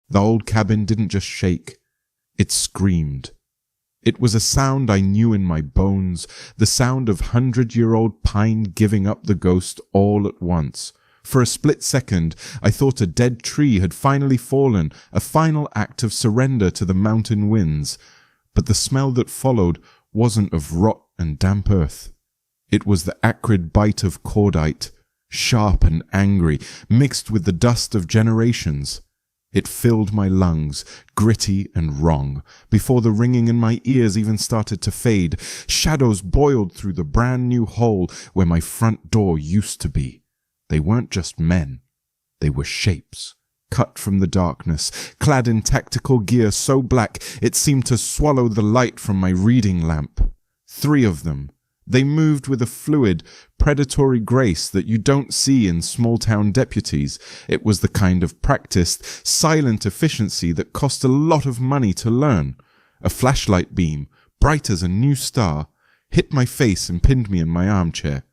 The old cabin didn't just shake, it screamed. It was a sound I knew in my bones, the sound of 100-year-old pine giving up the ghost all at once. For a split second, I thought a dead tree had finally fallen, a final act of surrender to the mountain winds. But the smell that followed wasn't of rot and damp earth. It was the acrid bite of cordite, sharp and angry, mixed with the dust of generations. It filled my lungs, gritty and wrong. Before the ringing in my ears even started to fade, shadows boiled through the brand new hole where my front door used to be. They weren't just men. They were shapes, cut from the darkness, clad in tactical gear so black it seemed to swallow the light from my reading lamp. 3 of them. They moved with a fluid, predatory grace that you don't see in small-town deputies. It was the kind of practiced, silent efficiency that cost a lot of money to learn. A flashlight beam, bright as a new star, hit my face and pinned me in my armchair.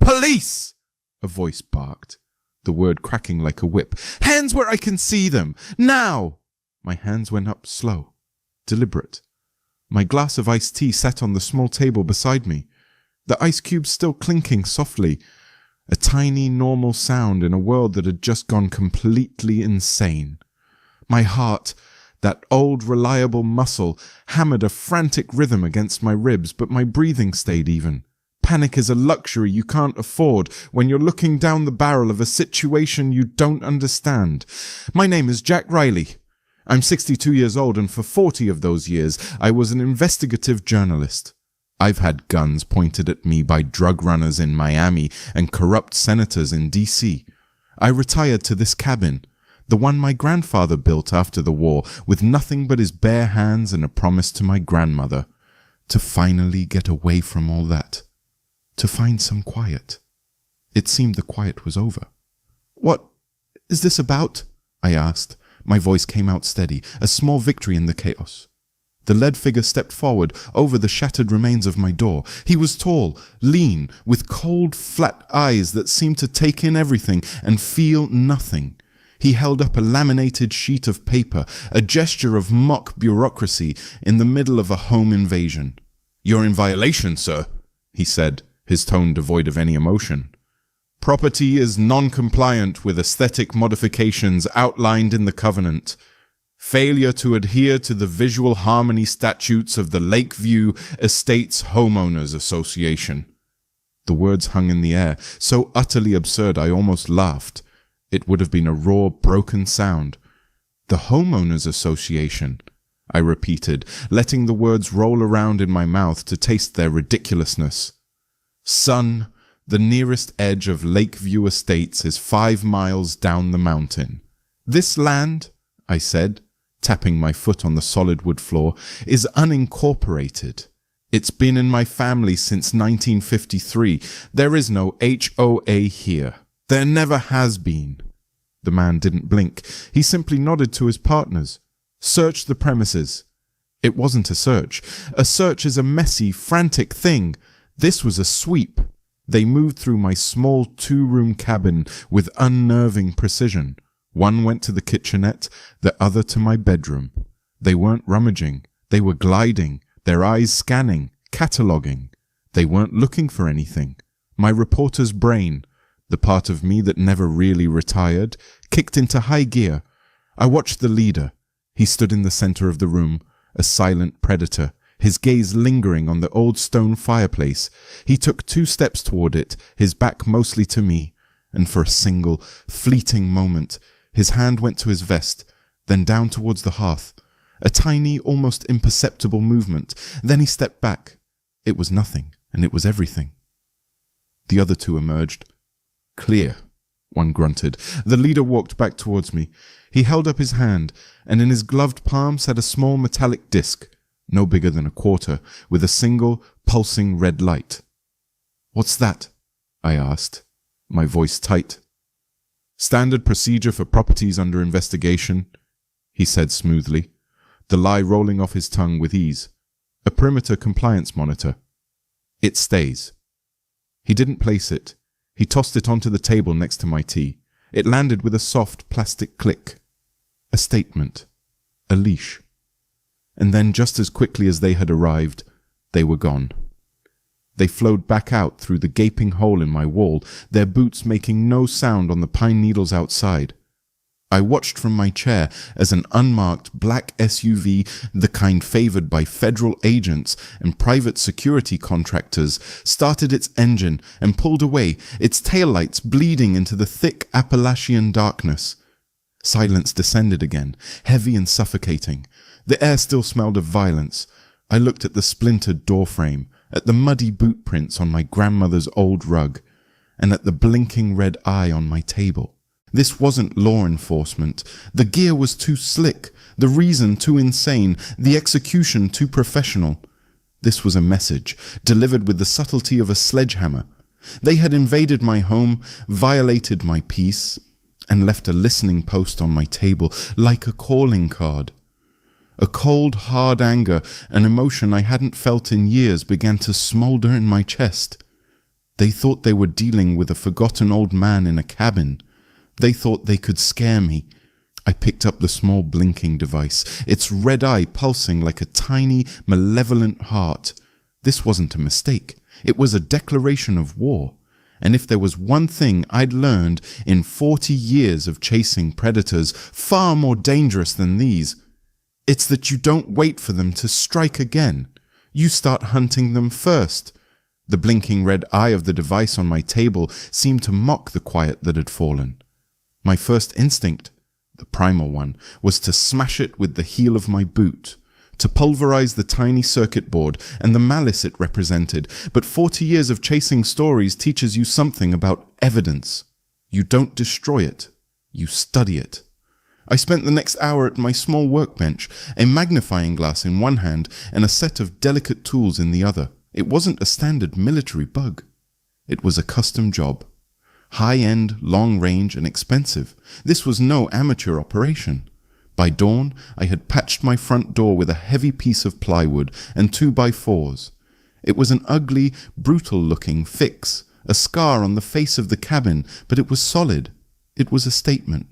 "Police!" a voice barked, the word cracking like a whip. "Hands where I can see them! Now!" My hands went up slow, deliberate. My glass of iced tea sat on the small table beside me, the ice cubes still clinking softly, a tiny normal sound in a world that had just gone completely insane. My heart, that old reliable muscle, hammered a frantic rhythm against my ribs, but my breathing stayed even. Panic is a luxury you can't afford when you're looking down the barrel of a situation you don't understand. My name is Jack Riley. I'm 62 years old, and for 40 of those years, I was an investigative journalist. I've had guns pointed at me by drug runners in Miami and corrupt senators in D.C. I retired to this cabin, the one my grandfather built after the war, with nothing but his bare hands and a promise to my grandmother, to finally get away from all that, to find some quiet. It seemed the quiet was over. "What is this about?" I asked. My voice came out steady, a small victory in the chaos. The lead figure stepped forward over the shattered remains of my door. He was tall, lean, with cold, flat eyes that seemed to take in everything and feel nothing. He held up a laminated sheet of paper, a gesture of mock bureaucracy in the middle of a home invasion. "You're in violation, sir," he said, his tone devoid of any emotion. "Property is non-compliant with aesthetic modifications outlined in the covenant. Failure to adhere to the visual harmony statutes of the Lakeview Estates Homeowners Association." The words hung in the air, so utterly absurd I almost laughed. It would have been a raw, broken sound. "The Homeowners Association," I repeated, letting the words roll around in my mouth to taste their ridiculousness. "Son, the nearest edge of Lakeview Estates is 5 miles down the mountain. This land," I said, tapping my foot on the solid wood floor, "is unincorporated. It's been in my family since 1953. There is no HOA here. There never has been." The man didn't blink. He simply nodded to his partners. "Search the premises." It wasn't a search. A search is a messy, frantic thing. This was a sweep. They moved through my small 2-room cabin with unnerving precision. One went to the kitchenette, the other to my bedroom. They weren't rummaging. They were gliding, their eyes scanning, cataloguing. They weren't looking for anything. My reporter's brain, the part of me that never really retired, kicked into high gear. I watched the leader. He stood in the center of the room, a silent predator, his gaze lingering on the old stone fireplace. He took 2 steps toward it, his back mostly to me, and for a single, fleeting moment, his hand went to his vest, then down towards the hearth. A tiny, almost imperceptible movement. Then he stepped back. It was nothing, and it was everything. The other 2 emerged. "Clear," one grunted. The leader walked back towards me. He held up his hand, and in his gloved palm sat a small metallic disc, no bigger than a quarter, with a single, pulsing red light. "What's that?" I asked, my voice tight. "Standard procedure for properties under investigation," he said smoothly, the lie rolling off his tongue with ease. "A perimeter compliance monitor. It stays." He didn't place it. He tossed it onto the table next to my tea. It landed with a soft plastic click. a statement, a leash. And then just as quickly as they had arrived, they were gone. They flowed back out through the gaping hole in my wall, their boots making no sound on the pine needles outside. I watched from my chair as an unmarked black SUV, the kind favored by federal agents and private security contractors, started its engine and pulled away, its taillights bleeding into the thick Appalachian darkness. Silence descended again, heavy and suffocating. The air still smelled of violence. I looked at the splintered doorframe, at the muddy boot prints on my grandmother's old rug, and at the blinking red eye on my table. This wasn't law enforcement. The gear was too slick, the reason too insane, the execution too professional. This was a message, delivered with the subtlety of a sledgehammer. They had invaded my home, violated my peace, and left a listening post on my table, like a calling card. A cold, hard anger, an emotion I hadn't felt in years, began to smolder in my chest. They thought they were dealing with a forgotten old man in a cabin. They thought they could scare me. I picked up the small blinking device, its red eye pulsing like a tiny, malevolent heart. This wasn't a mistake. It was a declaration of war. And if there was one thing I'd learned in 40 years of chasing predators far more dangerous than these, it's that you don't wait for them to strike again. You start hunting them first. The blinking red eye of the device on my table seemed to mock the quiet that had fallen. My first instinct, the primal one, was to smash it with the heel of my boot, to pulverize the tiny circuit board and the malice it represented. But 40 years of chasing stories teaches you something about evidence. You don't destroy it, you study it. I spent the next hour at my small workbench, a magnifying glass in one hand and a set of delicate tools in the other. It wasn't a standard military bug. It was a custom job. High-end, long-range, and expensive. This was no amateur operation. By dawn, I had patched my front door with a heavy piece of plywood and 2x4s. It was an ugly, brutal-looking fix, a scar on the face of the cabin, but it was solid. It was a statement.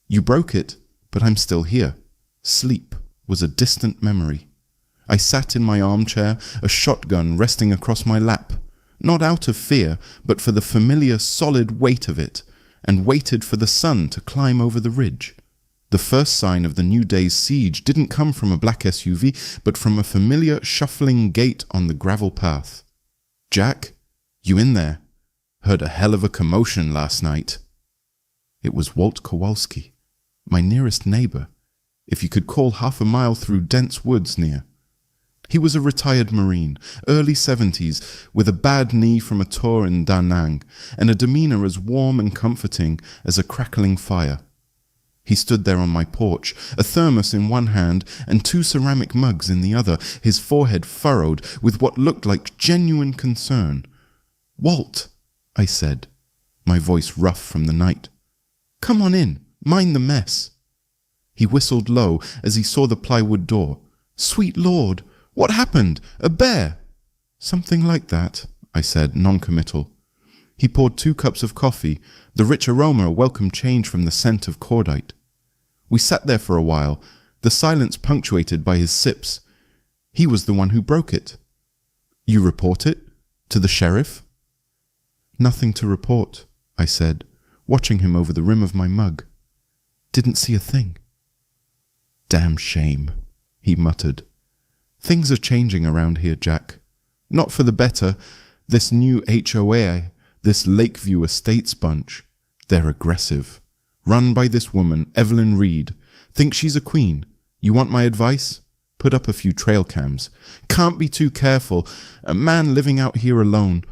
You broke it, but I'm still here. Sleep was a distant memory. I sat in my armchair, a shotgun resting across my lap. Not out of fear, but for the familiar solid weight of it, and waited for the sun to climb over the ridge. The first sign of the new day's siege didn't come from a black SUV, but from a familiar shuffling gait on the gravel path. Jack, you in there? Heard a hell of a commotion last night. It was Walt Kowalski, my nearest neighbor, if you could call half a mile through dense woods near. He was a retired Marine, early 70s, with a bad knee from a tour in Da Nang, and a demeanor as warm and comforting as a crackling fire. He stood there on my porch, a thermos in one hand and 2 ceramic mugs in the other, his forehead furrowed with what looked like genuine concern. "Walt," I said, my voice rough from the night. "Come on in, mind the mess." He whistled low as he saw the plywood door. "Sweet Lord! What happened? A bear?" "Something like that," I said, non-committal. He poured 2 cups of coffee, the rich aroma a welcome change from the scent of cordite. We sat there for a while, the silence punctuated by his sips. He was the one who broke it. "You report it? To the sheriff?" "Nothing to report," I said, watching him over the rim of my mug. "Didn't see a thing." "Damn shame," he muttered. "Things are changing around here, Jack. Not for the better. This new HOA, this Lakeview Estates bunch, they're aggressive. Run by this woman, Evelyn Reed. Think she's a queen. You want my advice? Put up a few trail cams. Can't be too careful. A man living out here alone."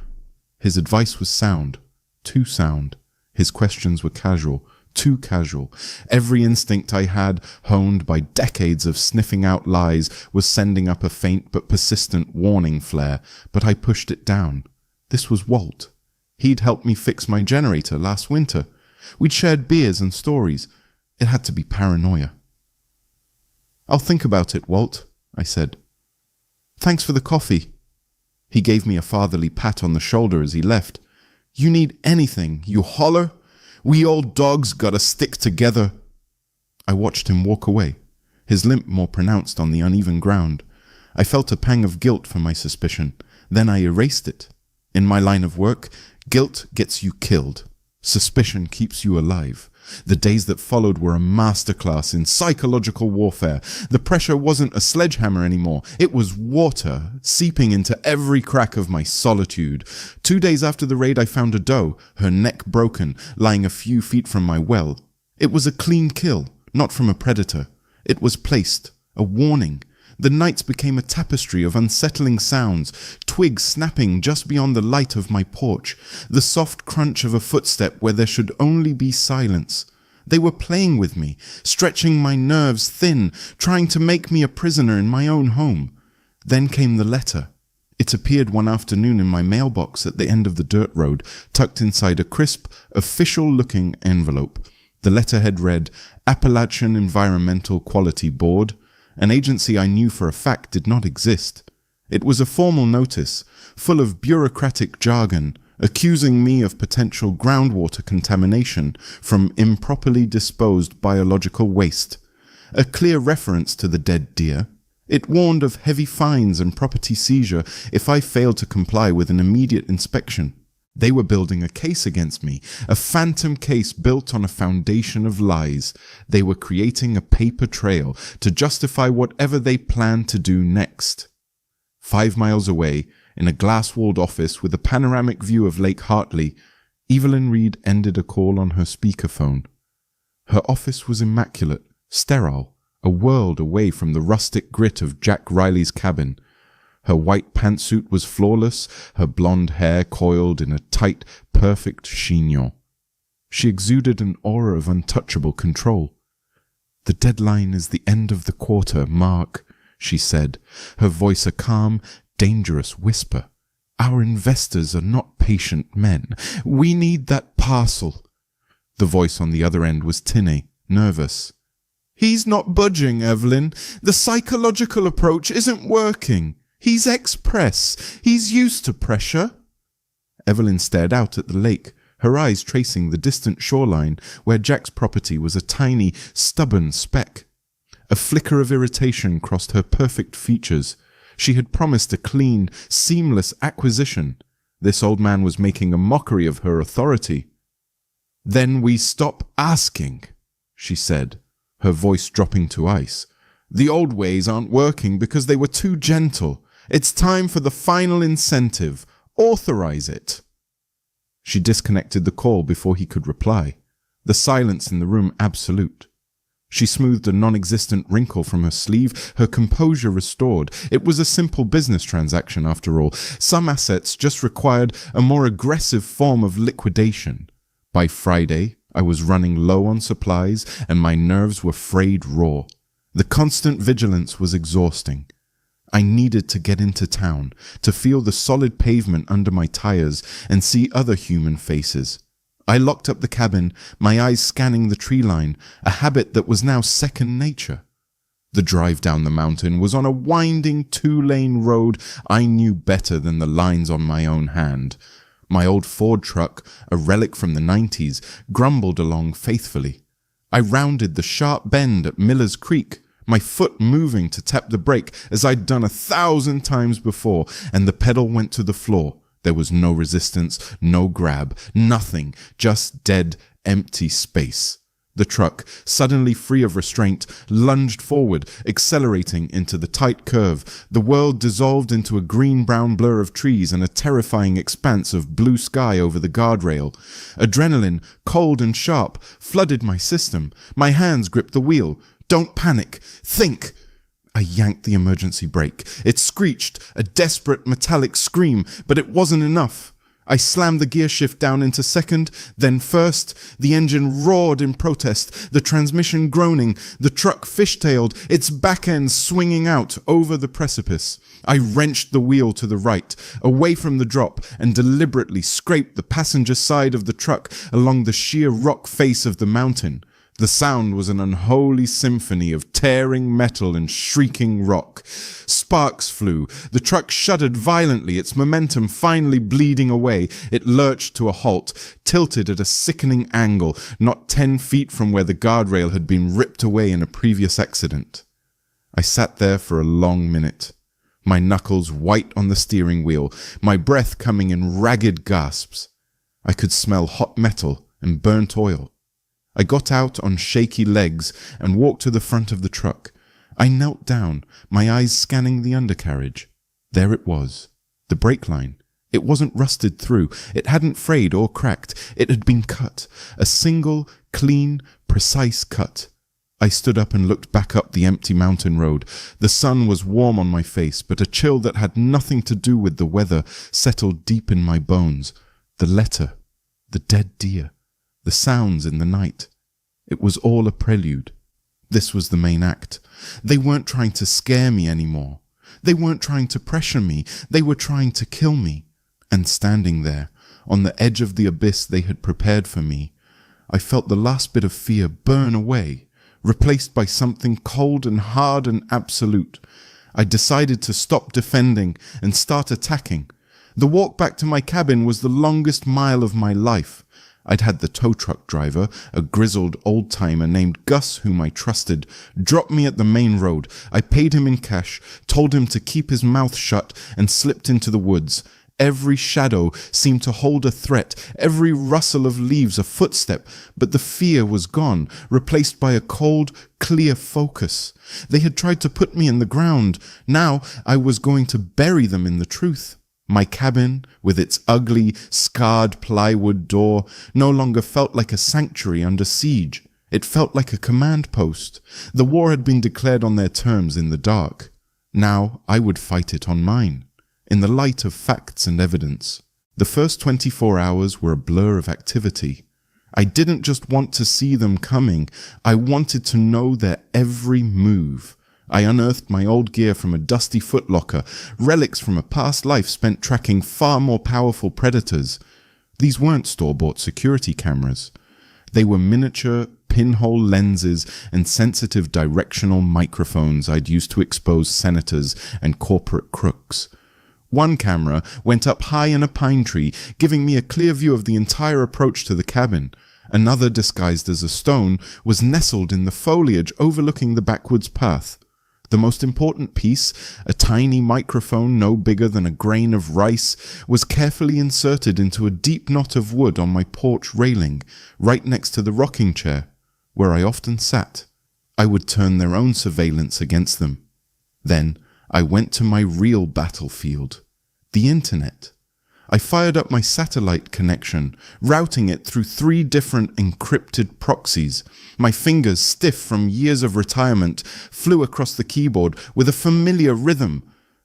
His advice was sound. Too sound. His questions were casual. Too casual. Every instinct I had, honed by decades of sniffing out lies, was sending up a faint but persistent warning flare, but I pushed it down. This was Walt. He'd helped me fix my generator last winter. We'd shared beers and stories. It had to be paranoia. "I'll think about it, Walt," I said. "Thanks for the coffee." He gave me a fatherly pat on the shoulder as he left. "You need anything, you holler. We old dogs gotta stick together." I watched him walk away, his limp more pronounced on the uneven ground. I felt a pang of guilt for my suspicion. Then I erased it. In my line of work, guilt gets you killed. Suspicion keeps you alive. The days that followed were a masterclass in psychological warfare. The pressure wasn't a sledgehammer anymore. It was water, seeping into every crack of my solitude. 2 days after the raid, I found a doe, her neck broken, lying a few feet from my well. It was a clean kill, not from a predator. It was placed, a warning. The nights became a tapestry of unsettling sounds, twigs snapping just beyond the light of my porch, the soft crunch of a footstep where there should only be silence. They were playing with me, stretching my nerves thin, trying to make me a prisoner in my own home. Then came the letter. It appeared one afternoon in my mailbox at the end of the dirt road, tucked inside a crisp, official-looking envelope. The letterhead read, Appalachian Environmental Quality Board, an agency I knew for a fact did not exist. It was a formal notice, full of bureaucratic jargon, accusing me of potential groundwater contamination from improperly disposed biological waste. A clear reference to the dead deer. It warned of heavy fines and property seizure if I failed to comply with an immediate inspection. They were building a case against me, a phantom case built on a foundation of lies. They were creating a paper trail to justify whatever they planned to do next. 5 miles away, in a glass-walled office with a panoramic view of Lake Hartley, Evelyn Reed ended a call on her speakerphone. Her office was immaculate, sterile, a world away from the rustic grit of Jack Riley's cabin. Her white pantsuit was flawless, her blonde hair coiled in a tight, perfect chignon. She exuded an aura of untouchable control. "The deadline is the end of the quarter, Mark," she said, her voice a calm, dangerous whisper. "Our investors are not patient men. We need that parcel." The voice on the other end was tinny, nervous. "He's not budging, Evelyn. The psychological approach isn't working. He's ex-press. He's used to pressure." Evelyn stared out at the lake, her eyes tracing the distant shoreline where Jack's property was a tiny, stubborn speck. A flicker of irritation crossed her perfect features. She had promised a clean, seamless acquisition. This old man was making a mockery of her authority. "Then we stop asking," she said, her voice dropping to ice. "The old ways aren't working because they were too gentle. It's time for the final incentive. Authorize it." She disconnected the call before he could reply. The silence in the room absolute. She smoothed a non-existent wrinkle from her sleeve, her composure restored. It was a simple business transaction after all. Some assets just required a more aggressive form of liquidation. By Friday, I was running low on supplies and my nerves were frayed raw. The constant vigilance was exhausting. I needed to get into town, to feel the solid pavement under my tires and see other human faces. I locked up the cabin, my eyes scanning the tree line, a habit that was now second nature. The drive down the mountain was on a winding 2-lane road I knew better than the lines on my own hand. My old Ford truck, a relic from the 90s, grumbled along faithfully. I rounded the sharp bend at Miller's Creek, my foot moving to tap the brake as I'd done 1,000 times before, and the pedal went to the floor. There was no resistance, no grab, nothing, just dead, empty space. The truck, suddenly free of restraint, lunged forward, accelerating into the tight curve. The world dissolved into a green-brown blur of trees and a terrifying expanse of blue sky over the guardrail. Adrenaline, cold and sharp, flooded my system. My hands gripped the wheel. "Don't panic. Think." I yanked the emergency brake. It screeched, a desperate metallic scream, but it wasn't enough. I slammed the gear shift down into second, then first. The engine roared in protest, the transmission groaning, the truck fishtailed, its back end swinging out over the precipice. I wrenched the wheel to the right, away from the drop, and deliberately scraped the passenger side of the truck along the sheer rock face of the mountain. The sound was an unholy symphony of tearing metal and shrieking rock. Sparks flew. The truck shuddered violently, its momentum finally bleeding away. It lurched to a halt, tilted at a sickening angle, not 10 feet from where the guardrail had been ripped away in a previous accident. I sat there for a long minute, my knuckles white on the steering wheel, my breath coming in ragged gasps. I could smell hot metal and burnt oil. I got out on shaky legs and walked to the front of the truck. I knelt down, my eyes scanning the undercarriage. There it was, the brake line. It wasn't rusted through. It hadn't frayed or cracked. It had been cut. A single, clean, precise cut. I stood up and looked back up the empty mountain road. The sun was warm on my face, but a chill that had nothing to do with the weather settled deep in my bones. The letter, the dead deer, the sounds in the night. It was all a prelude. This was the main act. They weren't trying to scare me anymore. They weren't trying to pressure me. They were trying to kill me. And standing there, on the edge of the abyss they had prepared for me, I felt the last bit of fear burn away, replaced by something cold and hard and absolute. I decided to stop defending and start attacking. The walk back to my cabin was the longest mile of my life. I'd had the tow truck driver, a grizzled old-timer named Gus whom I trusted, drop me at the main road. I paid him in cash, told him to keep his mouth shut, and slipped into the woods. Every shadow seemed to hold a threat, every rustle of leaves a footstep, but the fear was gone, replaced by a cold, clear focus. They had tried to put me in the ground. Now I was going to bury them in the truth. My cabin, with its ugly, scarred plywood door, no longer felt like a sanctuary under siege. It felt like a command post. The war had been declared on their terms in the dark. Now I would fight it on mine, in the light of facts and evidence. The first 24 hours were a blur of activity. I didn't just want to see them coming. I wanted to know their every move. I unearthed my old gear from a dusty footlocker, relics from a past life spent tracking far more powerful predators. These weren't store-bought security cameras. They were miniature, pinhole lenses and sensitive directional microphones I'd used to expose senators and corporate crooks. One camera went up high in a pine tree, giving me a clear view of the entire approach to the cabin. Another, disguised as a stone, was nestled in the foliage overlooking the backwoods path. The most important piece, a tiny microphone no bigger than a grain of rice, was carefully inserted into a deep knot of wood on my porch railing, right next to the rocking chair, where I often sat. I would turn their own surveillance against them. Then I went to my real battlefield, the internet. I fired up my satellite connection, routing it through 3 different encrypted proxies. My fingers, stiff from years of retirement, flew across the keyboard with a familiar rhythm.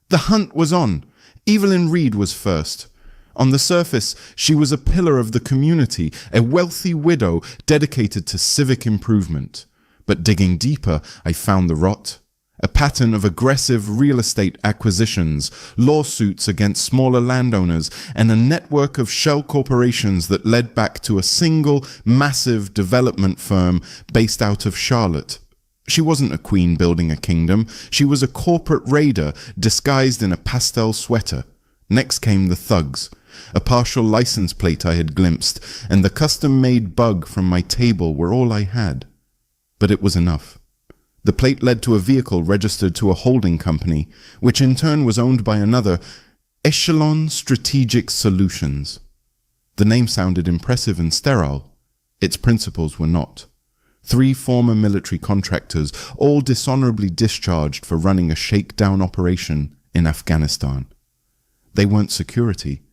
The hunt was on. Evelyn Reed was first. On the surface, she was a pillar of the community, a wealthy widow dedicated to civic improvement. But digging deeper, I found the rot. A pattern of aggressive real estate acquisitions, lawsuits against smaller landowners, and a network of shell corporations that led back to a single, massive development firm based out of Charlotte. She wasn't a queen building a kingdom. She was a corporate raider disguised in a pastel sweater. Next came the thugs. A partial license plate I had glimpsed, and the custom-made bug from my table were all I had. But it was enough. The plate led to a vehicle registered to a holding company, which in turn was owned by another, Echelon Strategic Solutions. The name sounded impressive and sterile. Its principles were not. 3 former military contractors, all dishonorably discharged for running a shakedown operation in Afghanistan. They weren't security.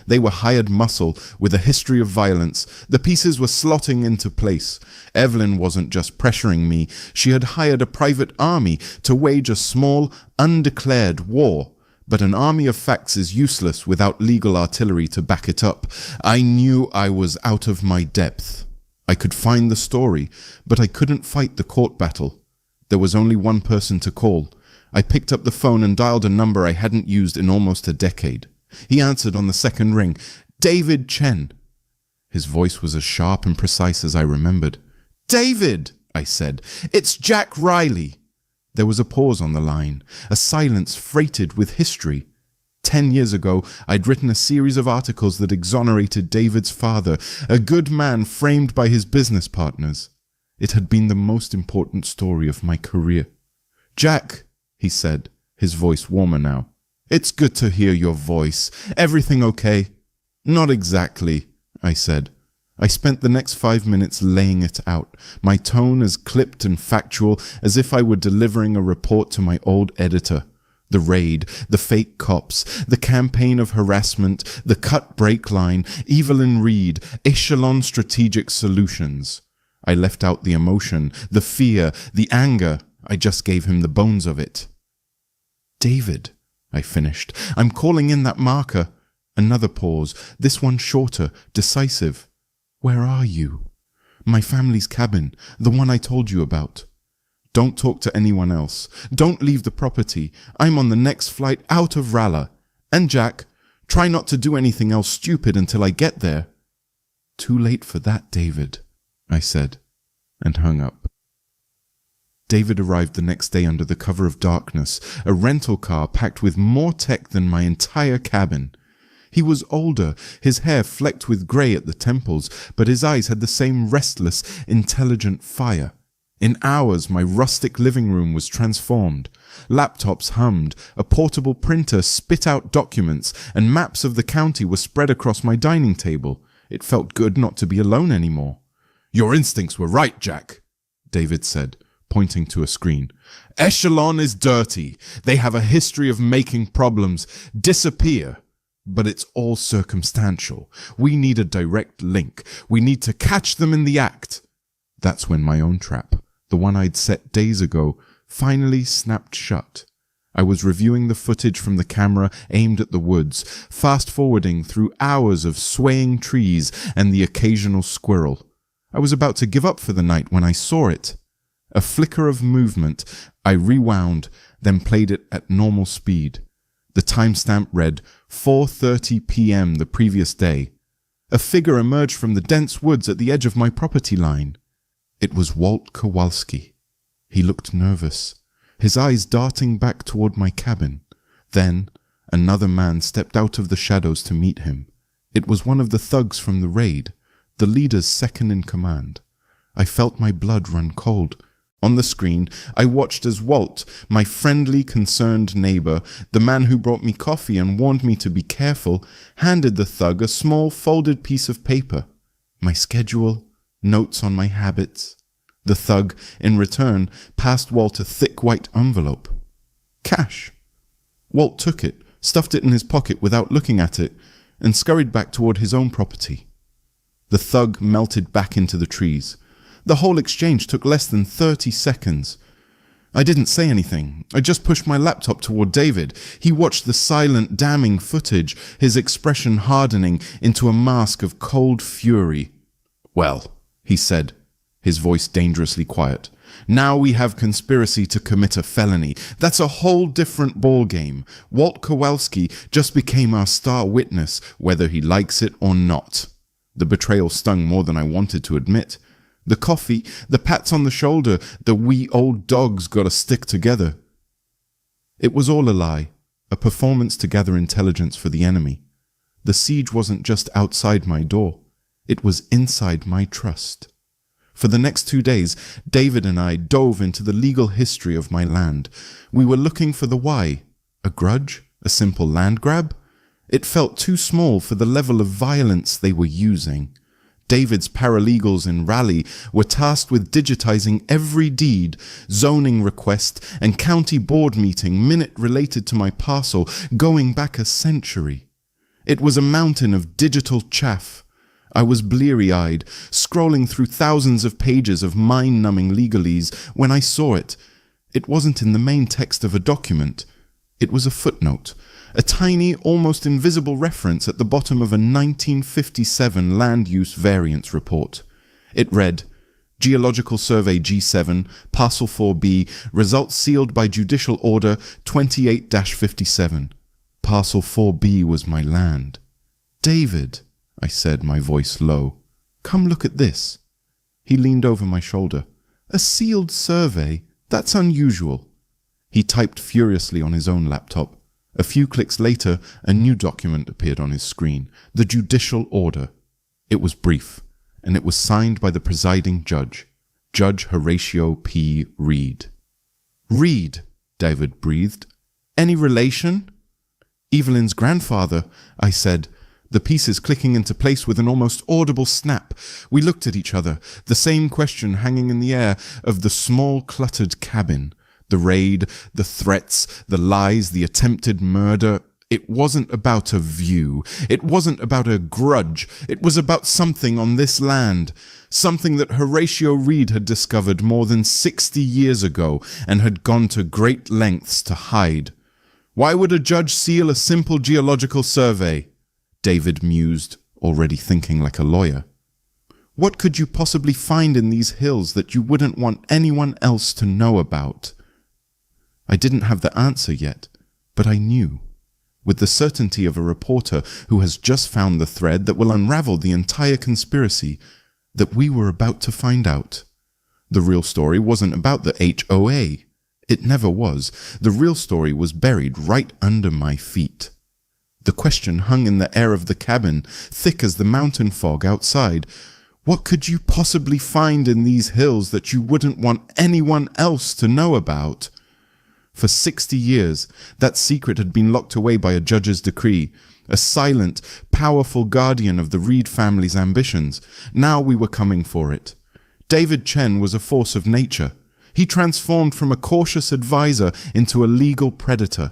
They were hired muscle with a history of violence. The pieces were slotting into place. Evelyn wasn't just pressuring me. She had hired a private army to wage a small, undeclared war. But an army of facts is useless without legal artillery to back it up. I knew I was out of my depth. I could find the story, but I couldn't fight the court battle. There was only one person to call. I picked up the phone and dialed a number I hadn't used in almost a decade. He answered on the second ring. David Chen. His voice was as sharp and precise as I remembered. David, I said, it's Jack Riley. There was a pause on the line, a silence freighted with history. 10 years ago, I'd written a series of articles that exonerated David's father, a good man framed by his business partners. It had been the most important story of my career. Jack, he said, his voice warmer now. It's good to hear your voice. Everything okay? Not exactly, I said. I spent the next 5 minutes laying it out, my tone as clipped and factual as if I were delivering a report to my old editor. The raid, the fake cops, the campaign of harassment, the cut break line, Evelyn Reed, echelon strategic solutions. I left out the emotion, the fear, the anger. I just gave him the bones of it. David, I finished. I'm calling in that marker. Another pause, this one shorter, decisive. Where are you? My family's cabin, the one I told you about. Don't talk to anyone else. Don't leave the property. I'm on the next flight out of Ralla. And Jack, try not to do anything else stupid until I get there. Too late for that, David, I said, and hung up. David arrived the next day under the cover of darkness, a rental car packed with more tech than my entire cabin. He was older, his hair flecked with grey at the temples, but his eyes had the same restless, intelligent fire. In hours, my rustic living room was transformed. Laptops hummed, a portable printer spit out documents, and maps of the county were spread across my dining table. It felt good not to be alone anymore. Your instincts were right, Jack, David said, pointing to a screen. Echelon is dirty. They have a history of making problems disappear. But it's all circumstantial. We need a direct link. We need to catch them in the act. That's when my own trap, the one I'd set days ago, finally snapped shut. I was reviewing the footage from the camera aimed at the woods, fast-forwarding through hours of swaying trees and the occasional squirrel. I was about to give up for the night when I saw it. A flicker of movement. I rewound, then played it at normal speed. The timestamp read 4:30 p.m. the previous day. A figure emerged from the dense woods at the edge of my property line. It was Walt Kowalski. He looked nervous, his eyes darting back toward my cabin. Then, another man stepped out of the shadows to meet him. It was one of the thugs from the raid, the leader's second in command. I felt my blood run cold. On the screen, I watched as Walt, my friendly, concerned neighbor, the man who brought me coffee and warned me to be careful, handed the thug a small folded piece of paper. My schedule, notes on my habits. The thug, in return, passed Walt a thick white envelope. Cash. Walt took it, stuffed it in his pocket without looking at it, and scurried back toward his own property. The thug melted back into the trees. The whole exchange took less than 30 seconds. I didn't say anything. I just pushed my laptop toward David. He watched the silent, damning footage, his expression hardening into a mask of cold fury. Well, he said, his voice dangerously quiet. Now we have conspiracy to commit a felony. That's a whole different ballgame. Walt Kowalski just became our star witness, whether he likes it or not. The betrayal stung more than I wanted to admit. The coffee, the pats on the shoulder, the we old dogs gotta stick together. It was all a lie, a performance to gather intelligence for the enemy. The siege wasn't just outside my door, it was inside my trust. For the next 2 days, David and I dove into the legal history of my land. We were looking for the why. A grudge? A simple land grab? It felt too small for the level of violence they were using. David's paralegals in Raleigh were tasked with digitizing every deed, zoning request, and county board meeting minute related to my parcel going back a century. It was a mountain of digital chaff. I was bleary-eyed, scrolling through thousands of pages of mind-numbing legalese when I saw it. It wasn't in the main text of a document. It was a footnote. A tiny, almost invisible reference at the bottom of a 1957 land use variance report. It read, Geological Survey G7, Parcel 4B, results sealed by Judicial Order 28-57. Parcel 4B was my land. David, I said, my voice low, come look at this. He leaned over my shoulder. A sealed survey? That's unusual. He typed furiously on his own laptop. A few clicks later, a new document appeared on his screen. The judicial order. It was brief, and it was signed by the presiding judge, Judge Horatio P. Reed. Reed, David breathed. Any relation? Evelyn's grandfather, I said, the pieces clicking into place with an almost audible snap. We looked at each other, the same question hanging in the air of the small cluttered cabin. The raid, the threats, the lies, the attempted murder. It wasn't about a view. It wasn't about a grudge. It was about something on this land. Something that Horatio Reed had discovered more than 60 years ago and had gone to great lengths to hide. Why would a judge seal a simple geological survey? David mused, already thinking like a lawyer. What could you possibly find in these hills that you wouldn't want anyone else to know about? I didn't have the answer yet, but I knew, with the certainty of a reporter who has just found the thread that will unravel the entire conspiracy, that we were about to find out. The real story wasn't about the HOA. It never was. The real story was buried right under my feet. The question hung in the air of the cabin, thick as the mountain fog outside. What could you possibly find in these hills that you wouldn't want anyone else to know about? For 60 years, that secret had been locked away by a judge's decree, a silent, powerful guardian of the Reed family's ambitions. Now we were coming for it. David Chen was a force of nature. He transformed from a cautious advisor into a legal predator.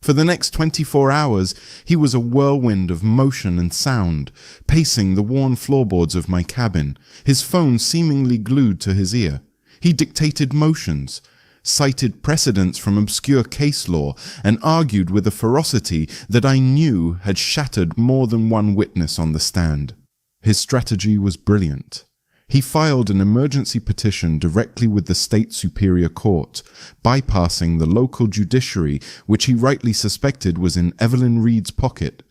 For the next 24 hours, he was a whirlwind of motion and sound, pacing the worn floorboards of my cabin, his phone seemingly glued to his ear. He dictated motions, cited precedents from obscure case law, and argued with a ferocity that I knew had shattered more than one witness on the stand. His strategy was brilliant. He filed an emergency petition directly with the state superior court, bypassing the local judiciary, which he rightly suspected was in Evelyn Reed's pocket.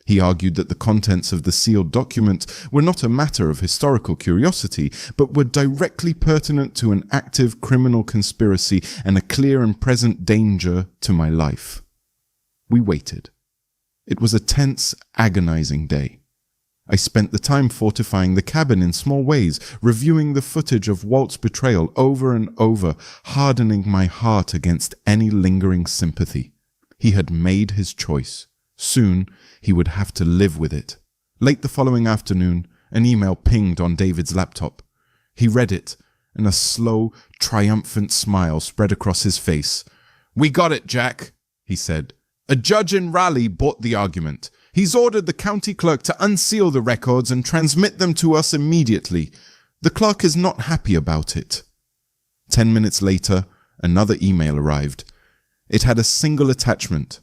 He argued that the contents of the sealed document were not a matter of historical curiosity, but were directly pertinent to an active criminal conspiracy and a clear and present danger to my life. We waited. It was a tense, agonizing day. I spent the time fortifying the cabin in small ways, reviewing the footage of Walt's betrayal over and over, hardening my heart against any lingering sympathy. He had made his choice. Soon, he would have to live with it. Late the following afternoon, an email pinged on David's laptop. He read it, and a slow, triumphant smile spread across his face. "We got it, Jack," he said. "A judge in Raleigh bought the argument. He's ordered the county clerk to unseal the records and transmit them to us immediately. The clerk is not happy about it." 10 minutes later, another email arrived. It had a single attachment,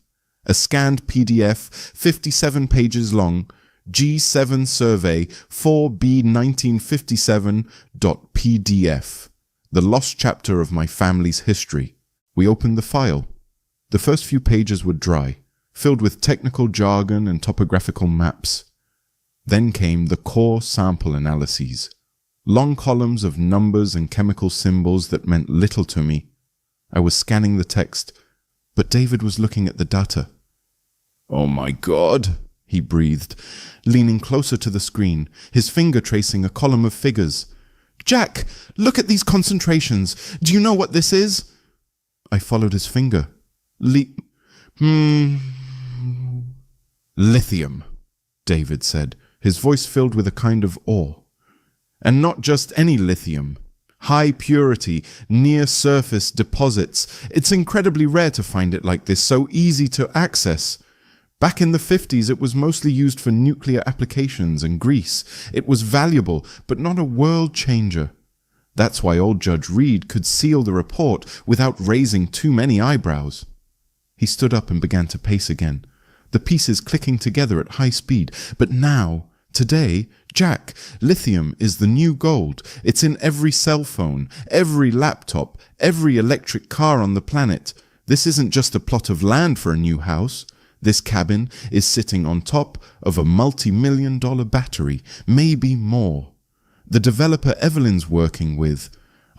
a scanned PDF, 57 pages long, G7 survey 4B1957.pdf, the lost chapter of my family's history. We opened the file. The first few pages were dry, filled with technical jargon and topographical maps. Then came the core sample analyses, long columns of numbers and chemical symbols that meant little to me. I was scanning the text, but David was looking at the data. "Oh my God," he breathed, leaning closer to the screen, his finger tracing a column of figures. "Jack, look at these concentrations. Do you know what this is?" I followed his finger. "Lithium," David said, his voice filled with a kind of awe. "And not just any lithium. High purity, near-surface deposits. It's incredibly rare to find it like this, so easy to access. Back in the 50s, it was mostly used for nuclear applications and grease. It was valuable, but not a world changer. That's why old Judge Reed could seal the report without raising too many eyebrows." He stood up and began to pace again, the pieces clicking together at high speed. "But now, today, Jack, lithium is the new gold. It's in every cell phone, every laptop, every electric car on the planet. This isn't just a plot of land for a new house. This cabin is sitting on top of a multi-million-dollar battery, maybe more. The developer Evelyn's working with.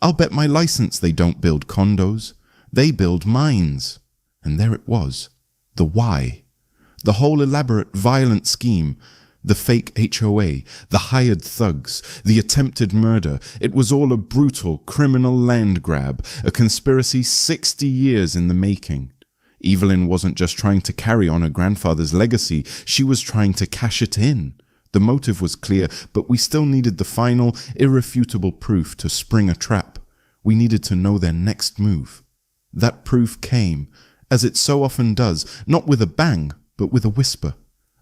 I'll bet my license they don't build condos. They build mines. And there it was. The why. The whole elaborate violent scheme. The fake HOA, the hired thugs, the attempted murder. It was all a brutal criminal land grab, a conspiracy 60 years in the making. Evelyn wasn't just trying to carry on her grandfather's legacy, she was trying to cash it in. The motive was clear, but we still needed the final, irrefutable proof to spring a trap. We needed to know their next move. That proof came, as it so often does, not with a bang, but with a whisper.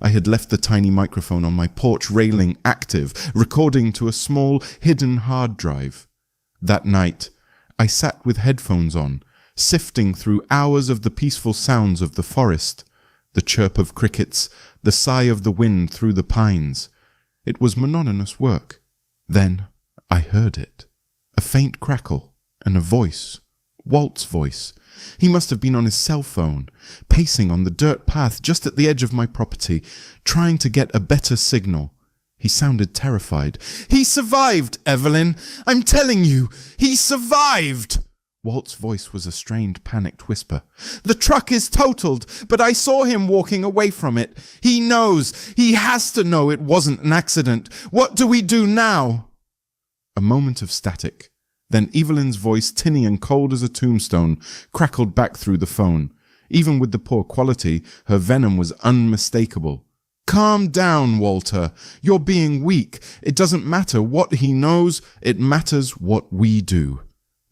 I had left the tiny microphone on my porch railing active, recording to a small, hidden hard drive. That night, I sat with headphones on, sifting through hours of the peaceful sounds of the forest, the chirp of crickets, the sigh of the wind through the pines. It was monotonous work. Then I heard it. A faint crackle, and a voice. Walt's voice. He must have been on his cell phone, pacing on the dirt path just at the edge of my property, trying to get a better signal. He sounded terrified. "He survived, Evelyn! I'm telling you, he survived!" Walt's voice was a strained, panicked whisper. "The truck is totaled, but I saw him walking away from it. He knows, he has to know it wasn't an accident. What do we do now?" A moment of static. Then Evelyn's voice, tinny and cold as a tombstone, crackled back through the phone. Even with the poor quality, her venom was unmistakable. "Calm down, Walter. You're being weak. It doesn't matter what he knows. It matters what we do.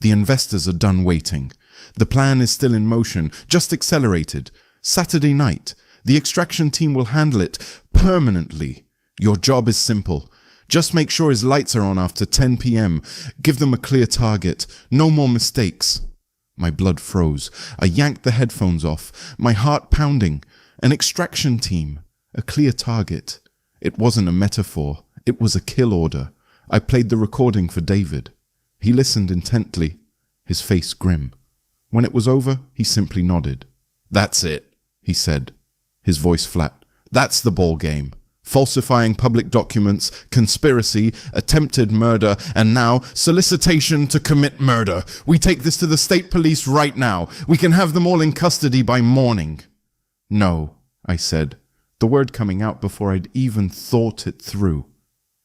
The investors are done waiting. The plan is still in motion, just accelerated. Saturday night. The extraction team will handle it permanently. Your job is simple. Just make sure his lights are on after 10 p.m. Give them a clear target. No more mistakes." My blood froze. I yanked the headphones off, my heart pounding. An extraction team. A clear target. It wasn't a metaphor. It was a kill order. I played the recording for David. He listened intently, his face grim. When it was over, he simply nodded. "That's it," he said, his voice flat. "That's the ball game. Falsifying public documents, conspiracy, attempted murder, and now solicitation to commit murder. We take this to the state police right now. We can have them all in custody by morning." "No," I said, the word coming out before I'd even thought it through.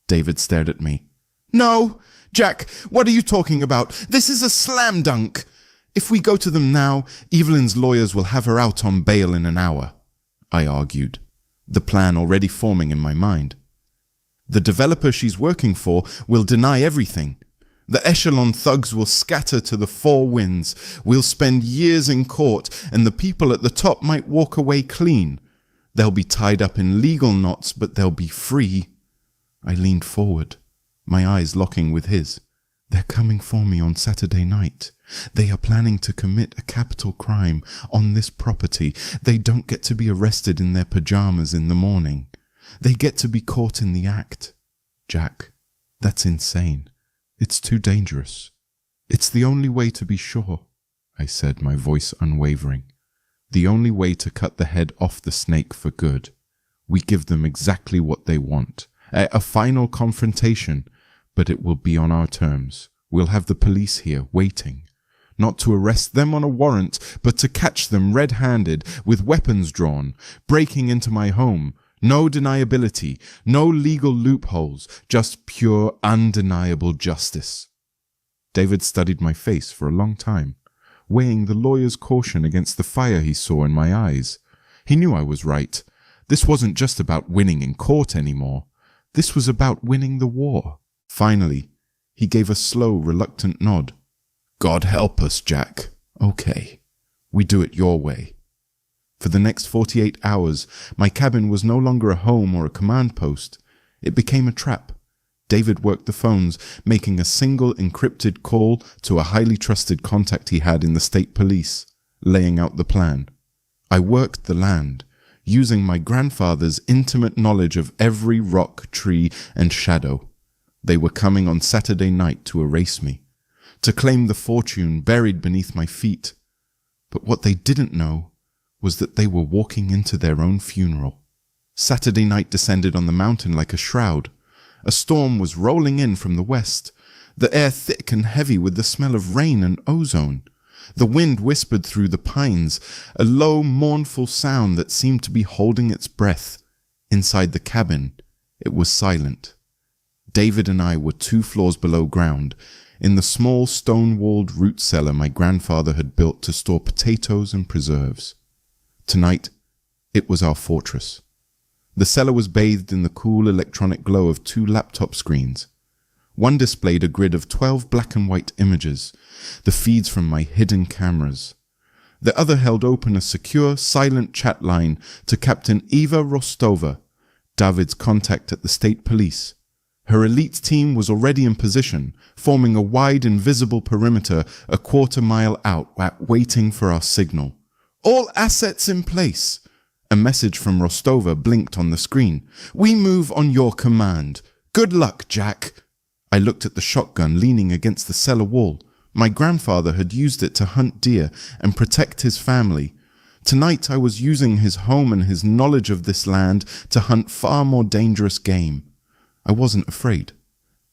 David stared at me. "No, Jack, what are you talking about? This is a slam dunk. If we go to them now, Evelyn's lawyers will have her out on bail in an hour," I argued, the plan already forming in my mind. "The developer she's working for will deny everything. The echelon thugs will scatter to the four winds. We'll spend years in court, and the people at the top might walk away clean. They'll be tied up in legal knots, but they'll be free." I leaned forward, my eyes locking with his. "They're coming for me on Saturday night. They are planning to commit a capital crime on this property. They don't get to be arrested in their pajamas in the morning. They get to be caught in the act. Jack, that's insane. It's too dangerous. It's the only way to be sure," I said, my voice unwavering. "The only way to cut the head off the snake for good. We give them exactly what they want. A final confrontation, but it will be on our terms. We'll have the police here waiting. Not to arrest them on a warrant, but to catch them red-handed, with weapons drawn, breaking into my home. No deniability, no legal loopholes, just pure, undeniable justice." David studied my face for a long time, weighing the lawyer's caution against the fire he saw in my eyes. He knew I was right. This wasn't just about winning in court anymore. This was about winning the war. Finally, he gave a slow, reluctant nod. "God help us, Jack. Okay. We do it your way." For the next 48 hours, my cabin was no longer a home or a command post. It became a trap. David worked the phones, making a single encrypted call to a highly trusted contact he had in the state police, laying out the plan. I worked the land, using my grandfather's intimate knowledge of every rock, tree, and shadow. They were coming on Saturday night to erase me, to claim the fortune buried beneath my feet. But what they didn't know was that they were walking into their own funeral. Saturday night descended on the mountain like a shroud. A storm was rolling in from the west, the air thick and heavy with the smell of rain and ozone. The wind whispered through the pines, a low, mournful sound that seemed to be holding its breath. Inside the cabin, it was silent. David and I were 2 floors below ground, in the small stone-walled root cellar my grandfather had built to store potatoes and preserves. Tonight, it was our fortress. The cellar was bathed in the cool electronic glow of 2 laptop screens. One displayed a grid of 12 black and white images, the feeds from my hidden cameras. The other held open a secure, silent chat line to Captain Eva Rostova, David's contact at the state police. Her elite team was already in position, forming a wide, invisible perimeter a quarter-mile out, waiting for our signal. "All assets in place." A message from Rostova blinked on the screen. "We move on your command. Good luck, Jack." I looked at the shotgun leaning against the cellar wall. My grandfather had used it to hunt deer and protect his family. Tonight I was using his home and his knowledge of this land to hunt far more dangerous game. I wasn't afraid.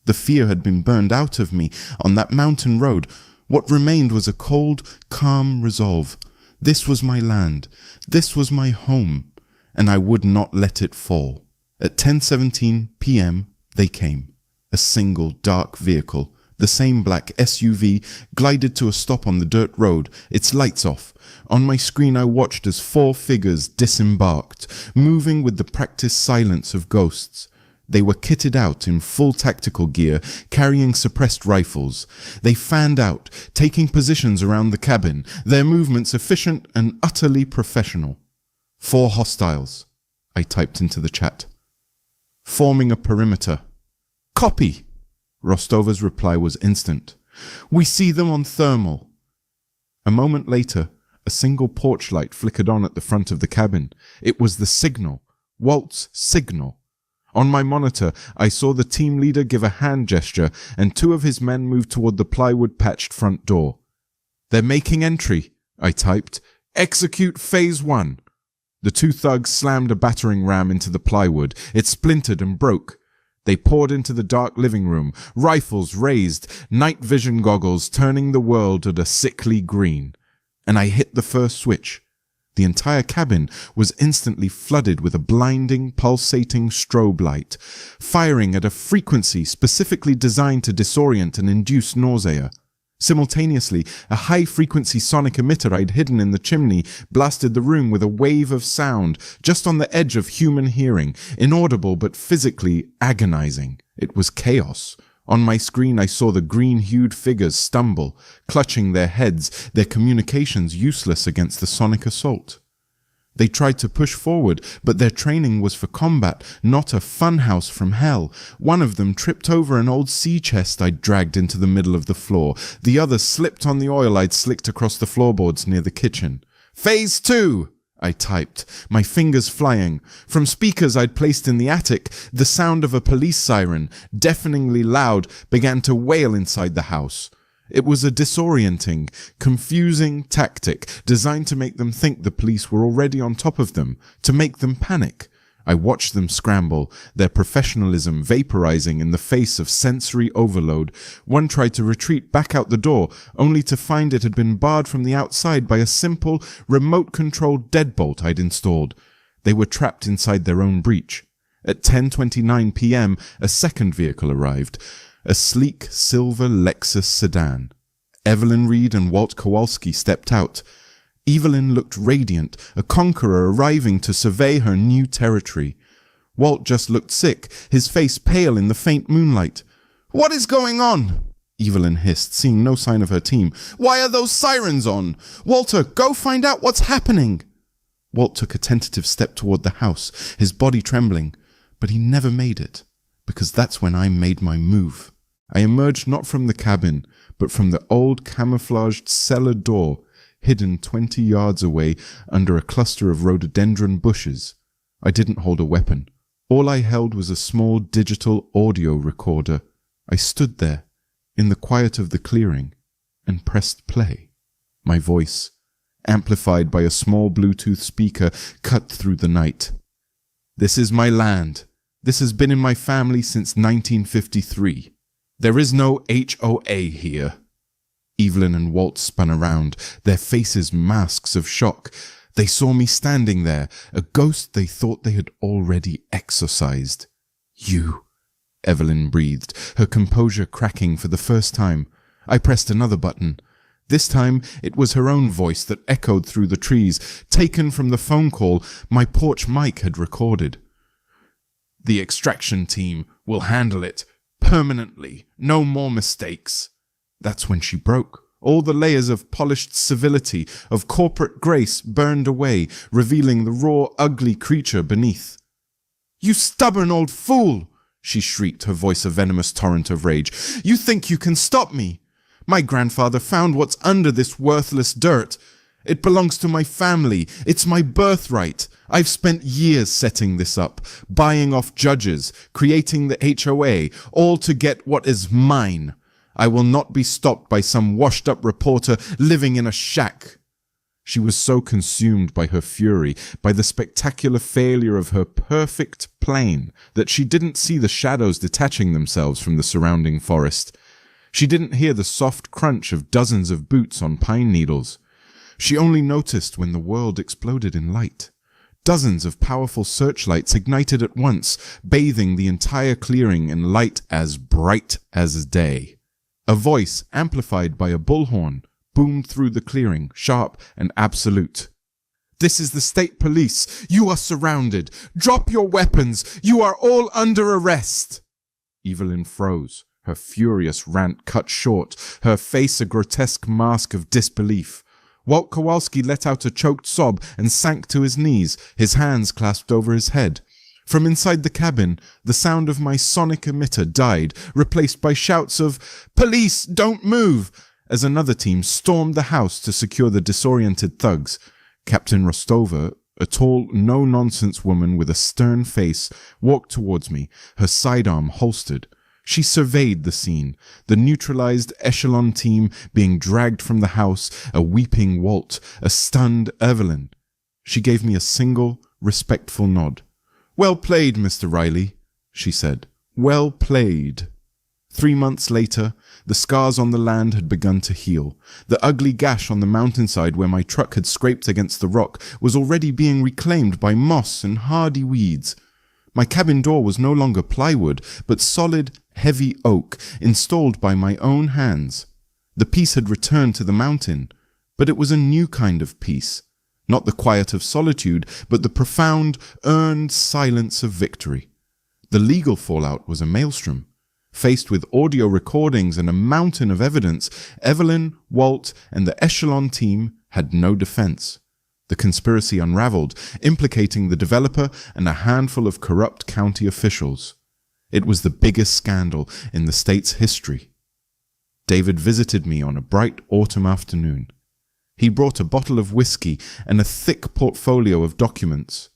The fear had been burned out of me on that mountain road. What remained was a cold, calm resolve. This was my land. This was my home, and I would not let it fall. At 10:17 p.m. they came. A single dark vehicle, the same black SUV, glided to a stop on the dirt road, its lights off. On my screen I watched as 4 figures disembarked, moving with the practiced silence of ghosts. They were kitted out in full tactical gear, carrying suppressed rifles. They fanned out, taking positions around the cabin, their movements efficient and utterly professional. 4 hostiles, I typed into the chat. Forming a perimeter. "Copy." Rostova's reply was instant. "We see them on thermal." A moment later, a single porch light flickered on at the front of the cabin. It was the signal, Walt's signal. On my monitor, I saw the team leader give a hand gesture and 2 of his men move toward the plywood-patched front door. "They're making entry," I typed. "Execute phase 1. The 2 thugs slammed a battering ram into the plywood. It splintered and broke. They poured into the dark living room, rifles raised, night vision goggles turning the world at a sickly green. And I hit the first switch. The entire cabin was instantly flooded with a blinding, pulsating strobe light, firing at a frequency specifically designed to disorient and induce nausea. Simultaneously, a high-frequency sonic emitter I'd hidden in the chimney blasted the room with a wave of sound, just on the edge of human hearing, inaudible but physically agonizing. It was chaos. On my screen I saw the green-hued figures stumble, clutching their heads, their communications useless against the sonic assault. They tried to push forward, but their training was for combat, not a funhouse from hell. One of them tripped over an old sea chest I'd dragged into the middle of the floor. The other slipped on the oil I'd slicked across the floorboards near the kitchen. "Phase 2! I typed, my fingers flying. From speakers I'd placed in the attic, the sound of a police siren, deafeningly loud, began to wail inside the house. It was a disorienting, confusing tactic designed to make them think the police were already on top of them, to make them panic. I watched them scramble, their professionalism vaporizing in the face of sensory overload. One tried to retreat back out the door, only to find it had been barred from the outside by a simple, remote-controlled deadbolt I'd installed. They were trapped inside their own breach. At 10:29 p.m., a second vehicle arrived. A sleek silver Lexus sedan. Evelyn Reed and Walt Kowalski stepped out. Evelyn looked radiant, a conqueror arriving to survey her new territory. Walt just looked sick, his face pale in the faint moonlight. "What is going on?" Evelyn hissed, seeing no sign of her team. "Why are those sirens on? Walter, go find out what's happening." Walt took a tentative step toward the house, his body trembling, but he never made it, because that's when I made my move. I emerged not from the cabin, but from the old camouflaged cellar door, hidden 20 yards away under a cluster of rhododendron bushes. I didn't hold a weapon. All I held was a small digital audio recorder. I stood there, in the quiet of the clearing, and pressed play. My voice, amplified by a small Bluetooth speaker, cut through the night. "This is my land. This has been in my family since 1953. There is no HOA here." Evelyn and Walt spun around, their faces masks of shock. They saw me standing there, a ghost they thought they had already exorcised. "You," Evelyn breathed, her composure cracking for the first time. I pressed another button. This time it was her own voice that echoed through the trees, taken from the phone call my porch mic had recorded. "The extraction team will handle it permanently. No more mistakes." That's when she broke. All the layers of polished civility, of corporate grace burned away, revealing the raw, ugly creature beneath. "You stubborn old fool!" she shrieked, her voice a venomous torrent of rage. "You think you can stop me? My grandfather found what's under this worthless dirt. It belongs to my family. It's my birthright. I've spent years setting this up, buying off judges, creating the HOA, all to get what is mine. I will not be stopped by some washed-up reporter living in a shack." She was so consumed by her fury, by the spectacular failure of her perfect plane, that she didn't see the shadows detaching themselves from the surrounding forest. She didn't hear the soft crunch of dozens of boots on pine needles. She only noticed when the world exploded in light. Dozens of powerful searchlights ignited at once, bathing the entire clearing in light as bright as day. A voice, amplified by a bullhorn, boomed through the clearing, sharp and absolute. "This is the state police. You are surrounded. Drop your weapons. You are all under arrest." Evelyn froze, her furious rant cut short, her face a grotesque mask of disbelief. Walt Kowalski let out a choked sob and sank to his knees, his hands clasped over his head. From inside the cabin, the sound of my sonic emitter died, replaced by shouts of, "Police, don't move!" as another team stormed the house to secure the disoriented thugs. Captain Rostova, a tall, no-nonsense woman with a stern face, walked towards me, her sidearm holstered. She surveyed the scene, the neutralized echelon team being dragged from the house, a weeping Walt, a stunned Evelyn. She gave me a single, respectful nod. "Well played, Mr. Riley," she said. "Well played." 3 months later, the scars on the land had begun to heal. The ugly gash on the mountainside where my truck had scraped against the rock was already being reclaimed by moss and hardy weeds. My cabin door was no longer plywood, but solid, heavy oak, installed by my own hands. The peace had returned to the mountain, but it was a new kind of peace. Not the quiet of solitude, but the profound, earned silence of victory. The legal fallout was a maelstrom. Faced with audio recordings and a mountain of evidence, Evelyn, Walt, and the echelon team had no defense. The conspiracy unraveled, implicating the developer and a handful of corrupt county officials. It was the biggest scandal in the state's history. David visited me on a bright autumn afternoon. He brought a bottle of whiskey and a thick portfolio of documents.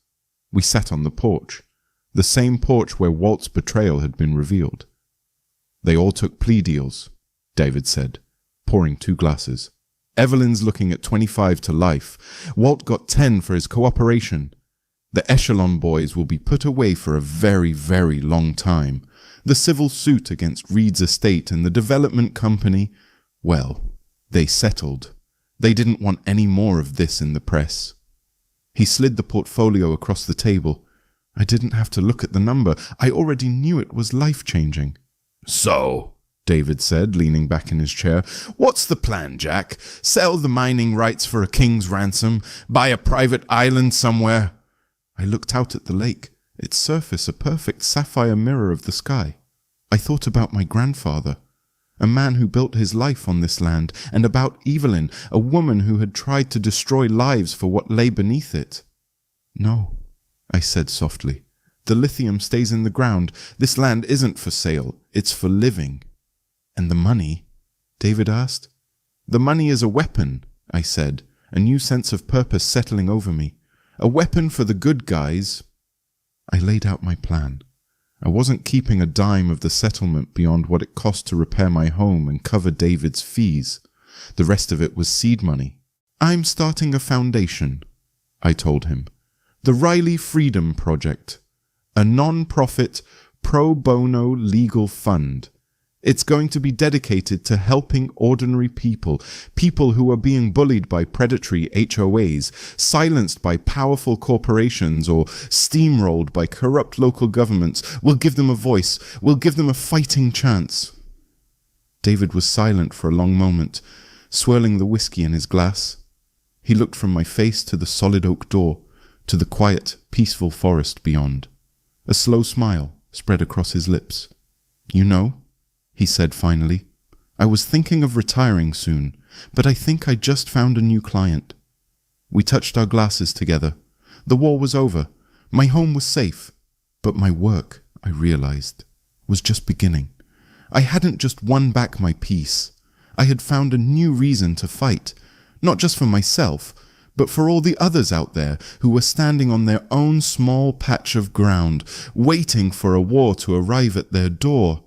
We sat on the porch, the same porch where Walt's betrayal had been revealed. "They all took plea deals," David said, pouring 2 glasses. "Evelyn's looking at 25 to life. Walt got 10 for his cooperation. The echelon boys will be put away for a very, very long time. The civil suit against Reed's estate and the development company, well, they settled. They didn't want any more of this in the press." He slid the portfolio across the table. I didn't have to look at the number. I already knew it was life-changing. "So," David said, leaning back in his chair, "what's the plan, Jack? Sell the mining rights for a king's ransom? Buy a private island somewhere?" I looked out at the lake, its surface a perfect sapphire mirror of the sky. I thought about my grandfather, a man who built his life on this land, and about Evelyn, a woman who had tried to destroy lives for what lay beneath it. "No," I said softly. "The lithium stays in the ground. This land isn't for sale. It's for living." "And the money?" David asked. "The money is a weapon," I said, a new sense of purpose settling over me. "A weapon for the good guys." I laid out my plan. I wasn't keeping a dime of the settlement beyond what it cost to repair my home and cover David's fees. The rest of it was seed money. "I'm starting a foundation," I told him. "The Riley Freedom Project. a non-profit pro bono legal fund. It's going to be dedicated to helping ordinary people, people who are being bullied by predatory HOAs, silenced by powerful corporations, or steamrolled by corrupt local governments. We'll give them a voice. We'll give them a fighting chance. David was silent for a long moment, swirling the whiskey in his glass. He looked from my face to the solid oak door, to the quiet, peaceful forest beyond. A slow smile spread across his lips. "You know," he said finally, "I was thinking of retiring soon, but I think I just found a new client." We touched our glasses together. The war was over. My home was safe. But my work, I realized, was just beginning. I hadn't just won back my peace. I had found a new reason to fight, not just for myself, but for all the others out there who were standing on their own small patch of ground, waiting for a war to arrive at their door.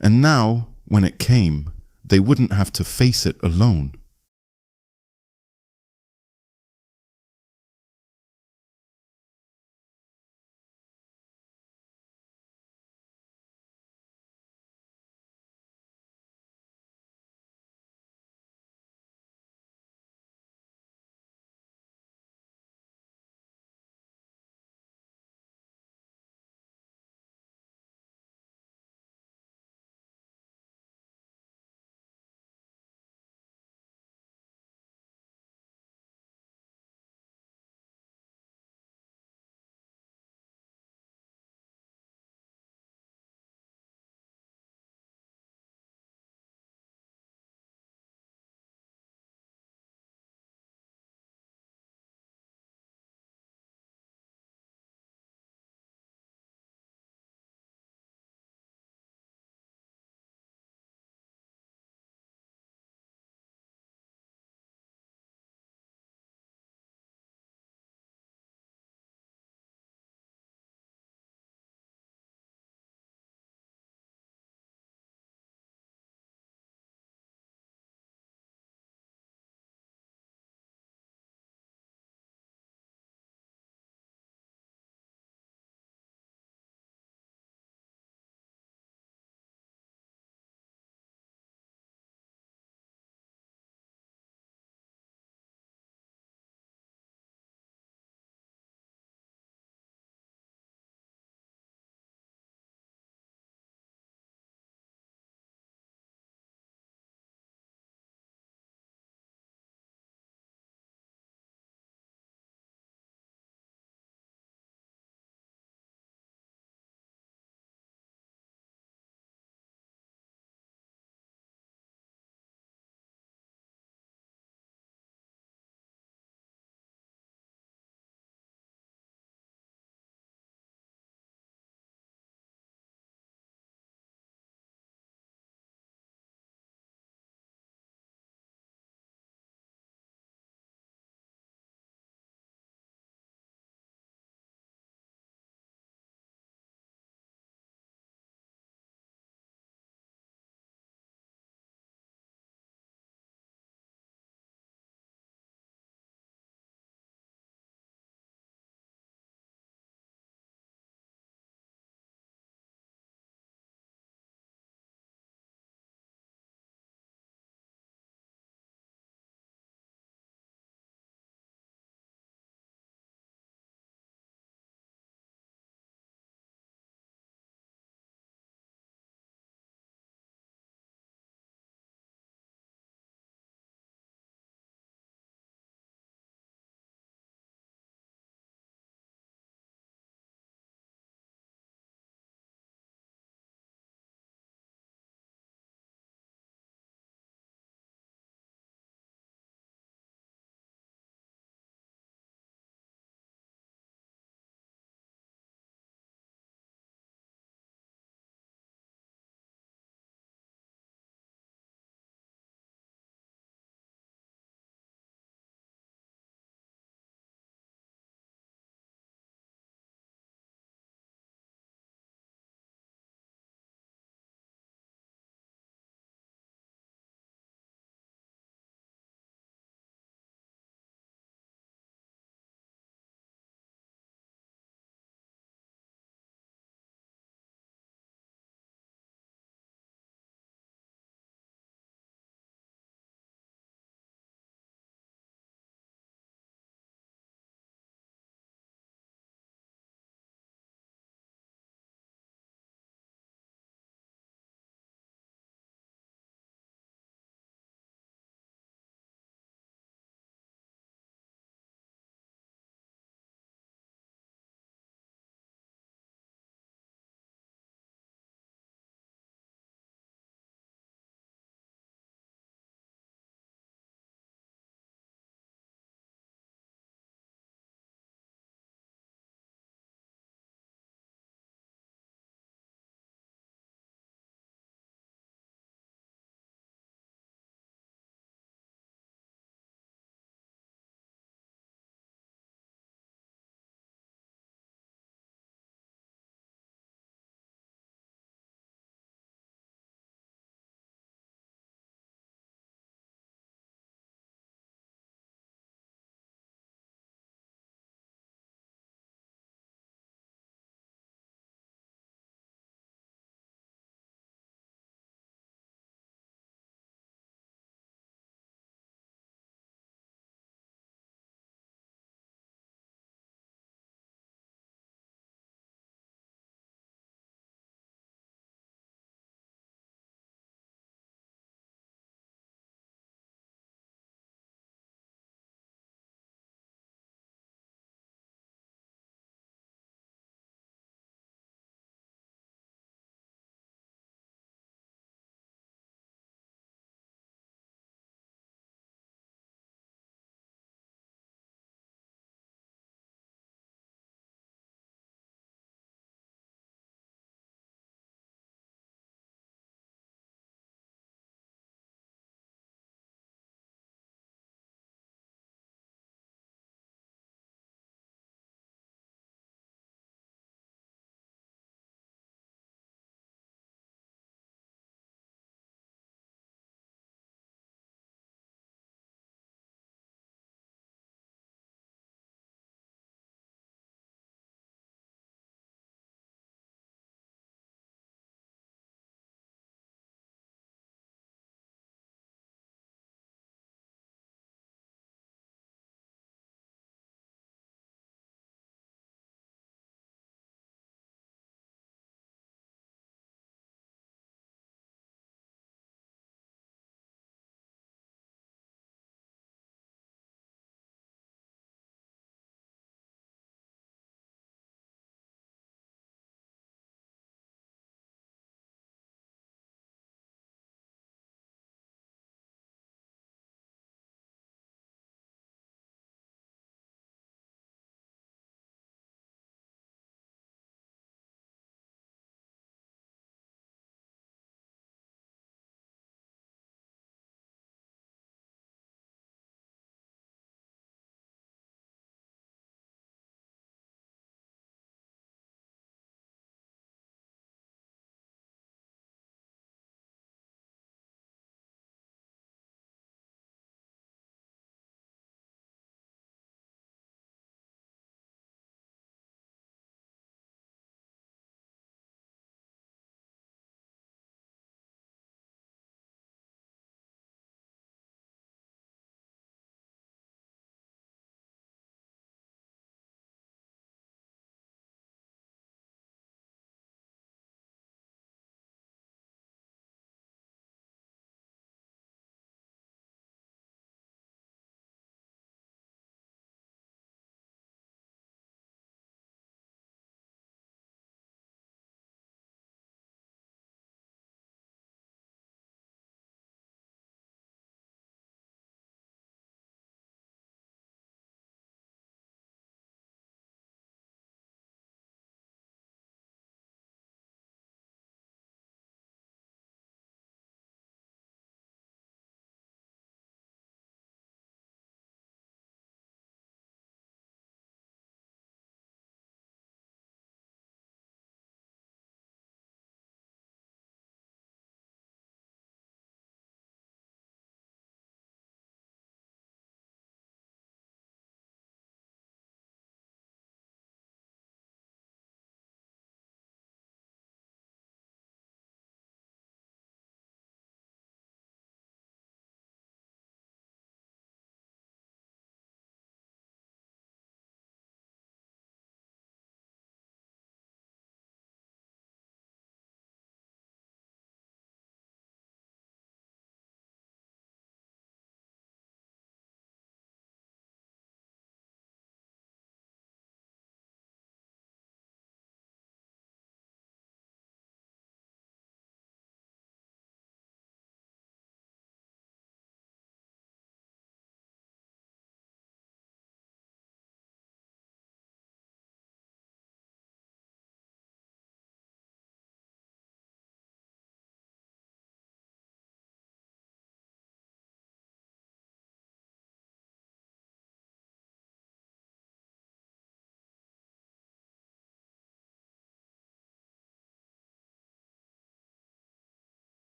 And now, when it came, they wouldn't have to face it alone.